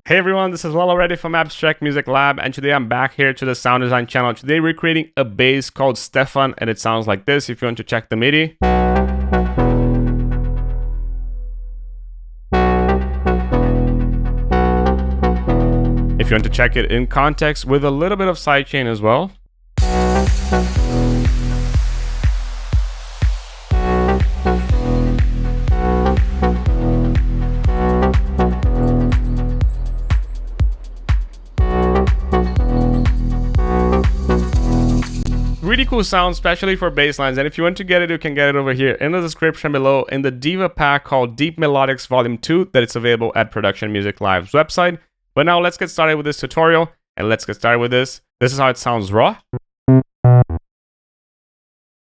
Hey everyone, this is Lalo Reddy from Abstract Music Lab, and today I'm back here to the sound design channel. Today we're creating a bass called Stephan, and it sounds like this if you want to check the MIDI. If you want to check it in context with a little bit of sidechain as well. Really cool sound, especially for bass lines, and if you want to get it, you can get it over here in the description below in the Diva pack called Deep Melodics Volume 2 that it's available at Production Music Live's website. But now let's get started with this tutorial, and let's get started with this. This is how it sounds raw,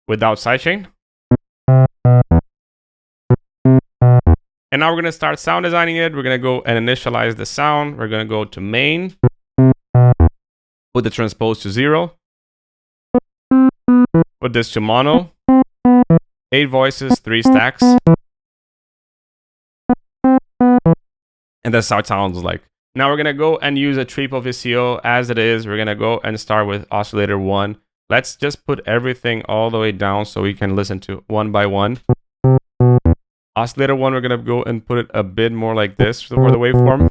without sidechain. And now we're going to start sound designing it. We're going to go and initialize the sound. We're going to go to main, put the transpose to 0. Put this to mono, 8 voices, 3 stacks. And that's how it sounds like. Now we're going to go and use a triple VCO as it is. We're going to go and start with oscillator 1. Let's just put everything all the way down so we can listen to one by one. Oscillator 1, we're going to go and put it a bit more like this for the waveform.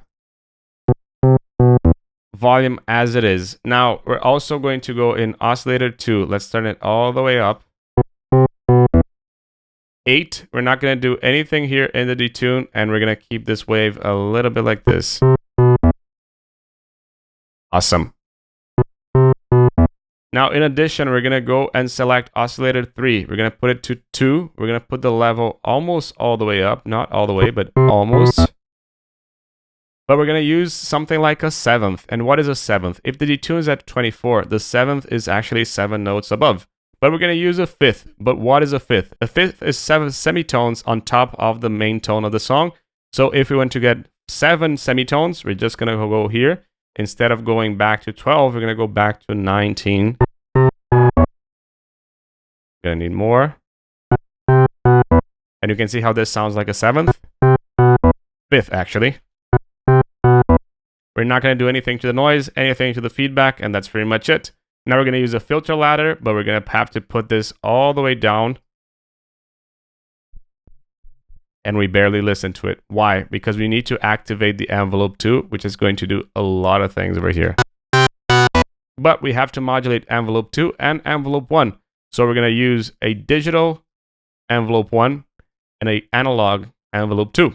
Volume as it is. Now we're also going to go in oscillator 2. Let's turn it all the way up. 8. We're not going to do anything here in the detune, and we're going to keep this wave a little bit like this. Awesome. Now in addition, we're going to go and select oscillator 3. We're going to put it to 2. We're going to put the level almost all the way up. Not all the way, but almost. But we're going to use something like a 7th. And what is a 7th? If the detune is at 24, the 7th is actually 7 notes above. But we're going to use a 5th. But what is a 5th? A 5th is 7 semitones on top of the main tone of the song. So if we want to get 7 semitones, we're just going to go here. Instead of going back to 12, we're going to go back to 19. Going to need more. And you can see how this sounds like a 7th. 5th, actually. We're not going to do anything to the noise, anything to the feedback, and that's pretty much it. Now we're going to use a filter ladder, but we're going to have to put this all the way down. And we barely listen to it. Why? Because we need to activate the envelope 2, which is going to do a lot of things over here. But we have to modulate envelope 2 and envelope 1. So we're going to use a digital envelope 1 and an analog envelope 2.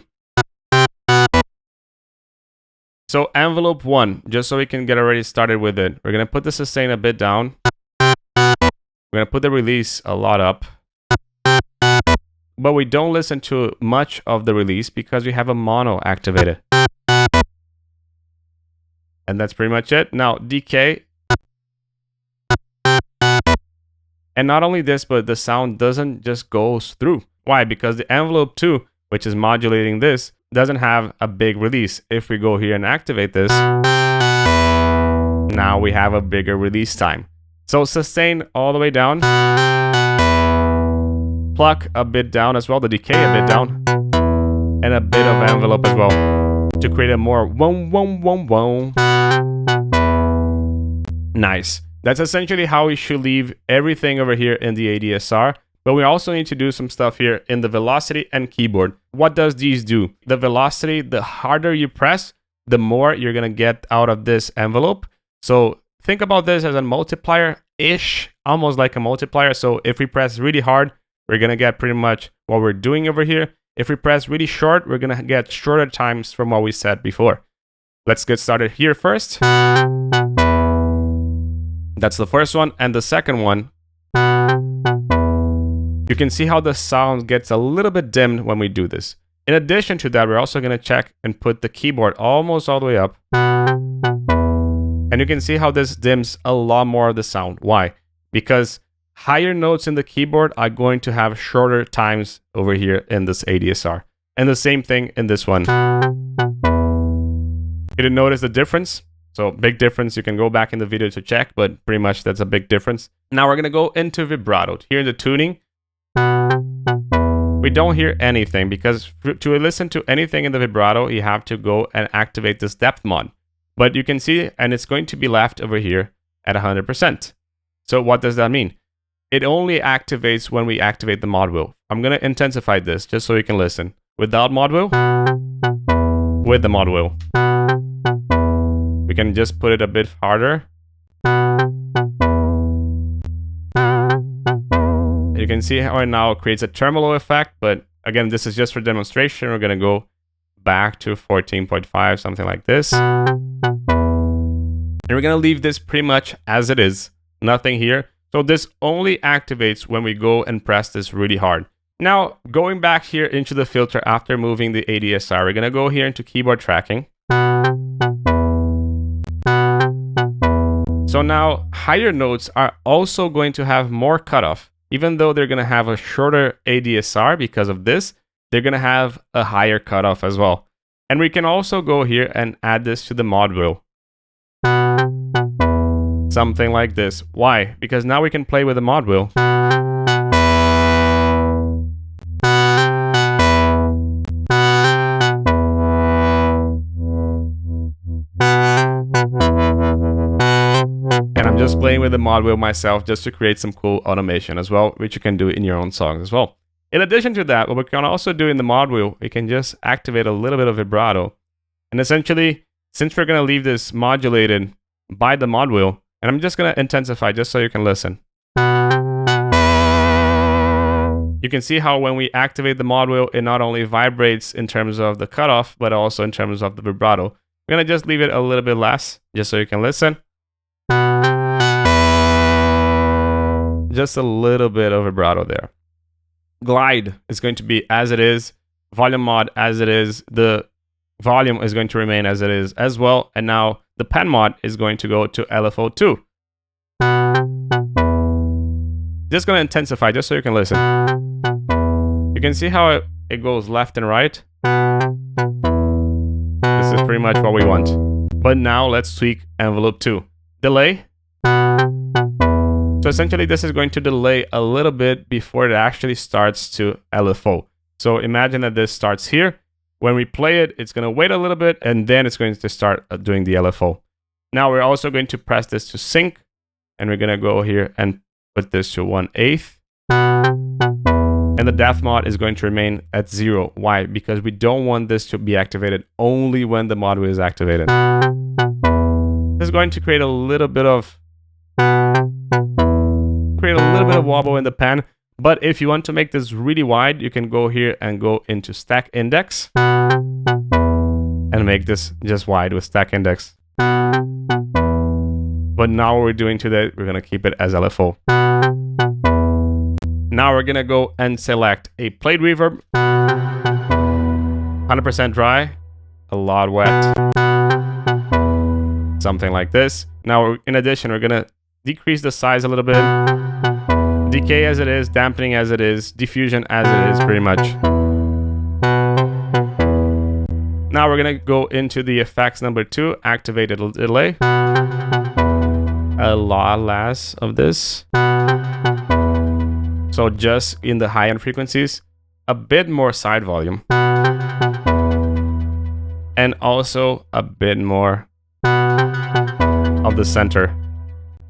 So envelope 1, just so we can get already started with it, we're going to put the sustain a bit down. We're going to put the release a lot up. But we don't listen to much of the release because we have a mono activated. And that's pretty much it. Now decay. And not only this, but the sound doesn't just go through. Why? Because the envelope 2, which is modulating this, doesn't have a big release. If we go here and activate this, now we have a bigger release time. So sustain all the way down. Pluck a bit down as well, the decay a bit down. And a bit of envelope as well. To create a more wom wom wom wom. Nice. That's essentially how we should leave everything over here in the ADSR. But we also need to do some stuff here in the velocity and keyboard. What does these do? The velocity, the harder you press, the more you're going to get out of this envelope. So think about this as a multiplier-ish, almost like a multiplier. So if we press really hard, we're going to get pretty much what we're doing over here. If we press really short, we're going to get shorter times from what we said before. Let's get started here first. That's the first one. And the second one, you can see how the sound gets a little bit dimmed when we do this. In addition to that, we're also going to check and put the keyboard almost all the way up. And you can see how this dims a lot more of the sound. Why? Because higher notes in the keyboard are going to have shorter times over here in this ADSR. And the same thing in this one. You didn't notice the difference? So big difference. You can go back in the video to check, but pretty much that's a big difference. Now we're going to go into vibrato. Here in the tuning, we don't hear anything, because to listen to anything in the vibrato, you have to go and activate this depth mod. But you can see, and it's going to be left over here at 100%. So what does that mean? It only activates when we activate the Modwheel. I'm going to intensify this just so you can listen. Without Modwheel, with the Modwheel. We can just put it a bit harder. You can see how it now creates a tremolo effect, but again, this is just for demonstration. We're going to go back to 14.5, something like this. And we're going to leave this pretty much as it is. Nothing here. So this only activates when we go and press this really hard. Now, going back here into the filter after moving the ADSR, we're going to go here into keyboard tracking. So now higher notes are also going to have more cutoff. Even though they're going to have a shorter ADSR because of this, they're going to have a higher cutoff as well. And we can also go here and add this to the Modwheel. Something like this. Why? Because now we can play with the Modwheel. And I'm just playing with the Modwheel myself just to create some cool automation as well, which you can do in your own songs as well. In addition to that, what we can also do in the Modwheel, we can just activate a little bit of vibrato. And essentially, since we're going to leave this modulated by the Modwheel, and I'm just going to intensify just so you can listen. You can see how when we activate the Modwheel, it not only vibrates in terms of the cutoff, but also in terms of the vibrato. I'm going to just leave it a little bit less, just so you can listen. Just a little bit of vibrato there. Glide is going to be as it is. Volume mod as it is. The volume is going to remain as it is as well. And now the pen mod is going to go to LFO2. Just going to intensify just so you can listen. You can see how it goes left and right. This is pretty much what we want. But now let's tweak envelope 2. Delay. So essentially this is going to delay a little bit before it actually starts to LFO. So imagine that this starts here. When we play it, it's going to wait a little bit and then it's going to start doing the LFO. Now we're also going to press this to sync, and we're going to go here and put this to 1/8. And the depth mod is going to remain at 0. Why? Because we don't want this to be activated only when the Modwheel is activated. This is going to create a little bit of wobble in the pen. But if you want to make this really wide, you can go here and go into stack index and make this just wide with stack index. But now what we're doing today, we're going to keep it as LFO. Now we're going to go and select a plate reverb, 100% dry, a lot wet, something like this. Now, in addition, we're going to decrease the size a little bit. Decay as it is, dampening as it is, diffusion as it is, pretty much. Now we're going to go into the effects number 2, activated delay. A lot less of this. So just in the high-end frequencies, a bit more side volume. And also a bit more of the center.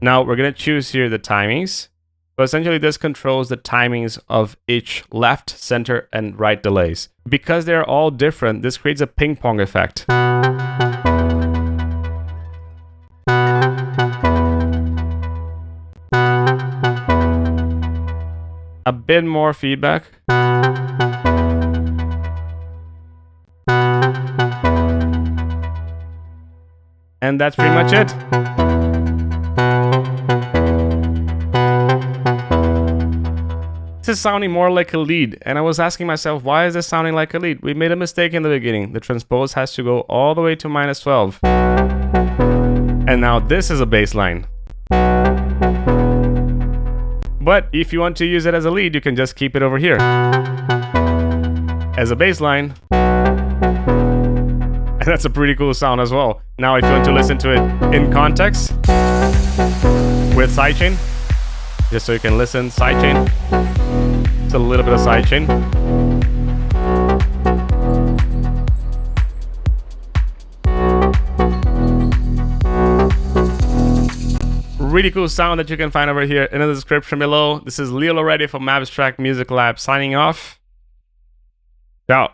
Now we're going to choose here the timings. So essentially this controls the timings of each left, center, and right delays. Because they're all different, this creates a ping pong effect. A bit more feedback. And that's pretty much it. This is sounding more like a lead, and I was asking myself, why is this sounding like a lead? We made a mistake in the beginning. The transpose has to go all the way to -12. And now this is a bass line. But if you want to use it as a lead, you can just keep it over here as a bass line. And that's a pretty cool sound as well. Now if you want to listen to it in context with sidechain, just so you can listen, sidechain. It's a little bit of sidechain. really cool sound that you can find over here in the description below. This is Leo Loretti from Abstract Music Lab signing off. Ciao.